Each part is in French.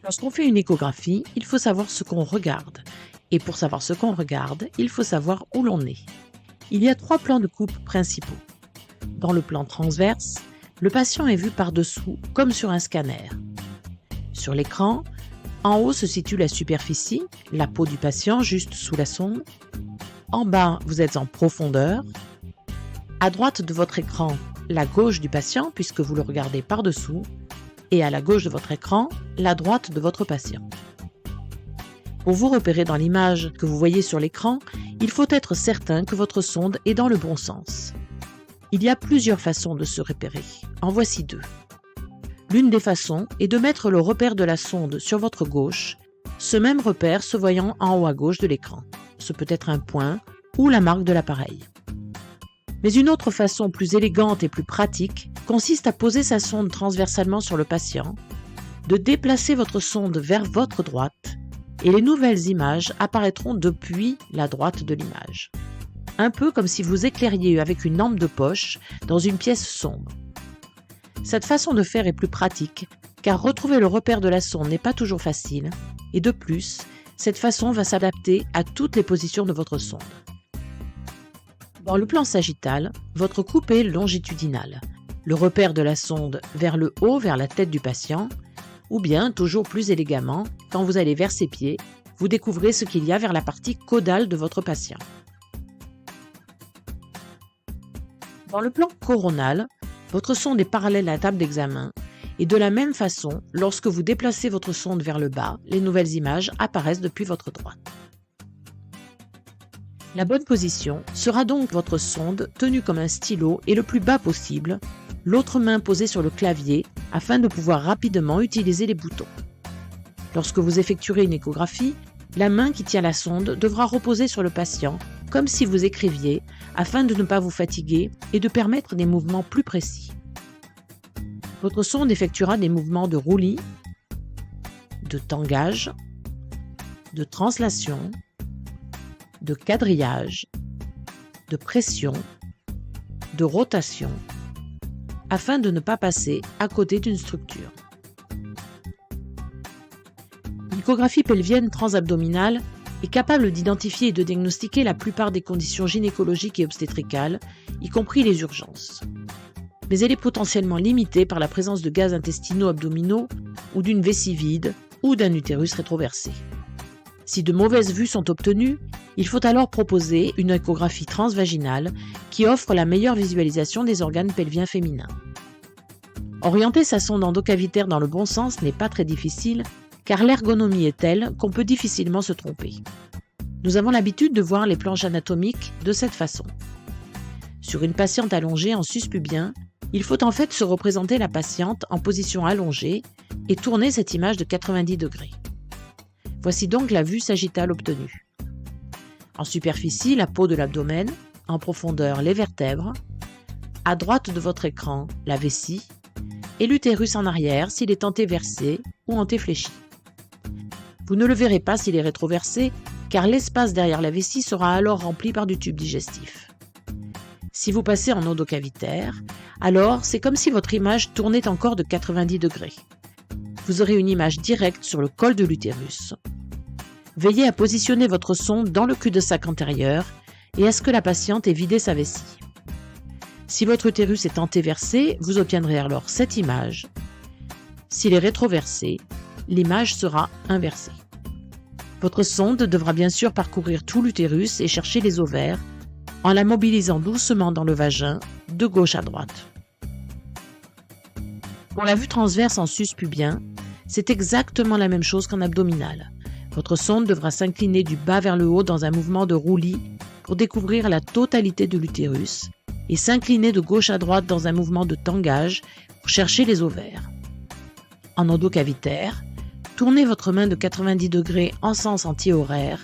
Lorsqu'on fait une échographie, il faut savoir ce qu'on regarde. Et pour savoir ce qu'on regarde, il faut savoir où l'on est. Il y a 3 plans de coupe principaux. Dans le plan transverse, le patient est vu par-dessous comme sur un scanner. Sur l'écran, en haut se situe la superficie, la peau du patient juste sous la sonde. En bas, vous êtes en profondeur. À droite de votre écran, la gauche du patient, puisque vous le regardez par-dessous. Et à la gauche de votre écran, la droite de votre patient. Pour vous repérer dans l'image que vous voyez sur l'écran, il faut être certain que votre sonde est dans le bon sens. Il y a plusieurs façons de se repérer. En voici 2. L'une des façons est de mettre le repère de la sonde sur votre gauche, ce même repère se voyant en haut à gauche de l'écran. Ce peut être un point ou la marque de l'appareil. Mais une autre façon plus élégante et plus pratique consiste à poser sa sonde transversalement sur le patient, de déplacer votre sonde vers votre droite et les nouvelles images apparaîtront depuis la droite de l'image. Un peu comme si vous éclairiez avec une lampe de poche dans une pièce sombre. Cette façon de faire est plus pratique car retrouver le repère de la sonde n'est pas toujours facile et de plus, cette façon va s'adapter à toutes les positions de votre sonde. Dans le plan sagittal, votre coupe est longitudinale, le repère de la sonde vers le haut, vers la tête du patient, ou bien, toujours plus élégamment, quand vous allez vers ses pieds, vous découvrez ce qu'il y a vers la partie caudale de votre patient. Dans le plan coronal, votre sonde est parallèle à la table d'examen, et de la même façon, lorsque vous déplacez votre sonde vers le bas, les nouvelles images apparaissent depuis votre droite. La bonne position sera donc votre sonde tenue comme un stylo et le plus bas possible, l'autre main posée sur le clavier afin de pouvoir rapidement utiliser les boutons. Lorsque vous effectuerez une échographie, la main qui tient la sonde devra reposer sur le patient comme si vous écriviez afin de ne pas vous fatiguer et de permettre des mouvements plus précis. Votre sonde effectuera des mouvements de roulis, de tangage, de translation, de quadrillage, de pression, de rotation, afin de ne pas passer à côté d'une structure. L'échographie pelvienne transabdominale est capable d'identifier et de diagnostiquer la plupart des conditions gynécologiques et obstétricales, y compris les urgences. Mais elle est potentiellement limitée par la présence de gaz intestinaux abdominaux ou d'une vessie vide ou d'un utérus rétroversé. Si de mauvaises vues sont obtenues, il faut alors proposer une échographie transvaginale qui offre la meilleure visualisation des organes pelviens féminins. Orienter sa sonde endocavitaire dans le bon sens n'est pas très difficile car l'ergonomie est telle qu'on peut difficilement se tromper. Nous avons l'habitude de voir les planches anatomiques de cette façon. Sur une patiente allongée en suspubien, il faut en fait se représenter la patiente en position allongée et tourner cette image de 90 degrés. Voici donc la vue sagittale obtenue. En superficie, la peau de l'abdomen, en profondeur, les vertèbres, à droite de votre écran, la vessie, et l'utérus en arrière s'il est antéversé ou antéfléchi. Vous ne le verrez pas s'il est rétroversé, car l'espace derrière la vessie sera alors rempli par du tube digestif. Si vous passez en endocavitaire, alors c'est comme si votre image tournait encore de 90 degrés. Vous aurez une image directe sur le col de l'utérus. Veillez à positionner votre sonde dans le cul-de-sac antérieur et à ce que la patiente ait vidé sa vessie. Si votre utérus est antéversé, vous obtiendrez alors cette image. S'il est rétroversé, l'image sera inversée. Votre sonde devra bien sûr parcourir tout l'utérus et chercher les ovaires en la mobilisant doucement dans le vagin, de gauche à droite. Pour la vue transverse en suspubien, c'est exactement la même chose qu'en abdominal. Votre sonde devra s'incliner du bas vers le haut dans un mouvement de roulis pour découvrir la totalité de l'utérus et s'incliner de gauche à droite dans un mouvement de tangage pour chercher les ovaires. En endocavitaire, tournez votre main de 90 degrés en sens anti-horaire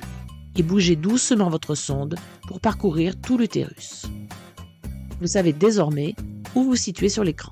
et bougez doucement votre sonde pour parcourir tout l'utérus. Vous savez désormais où vous situez sur l'écran.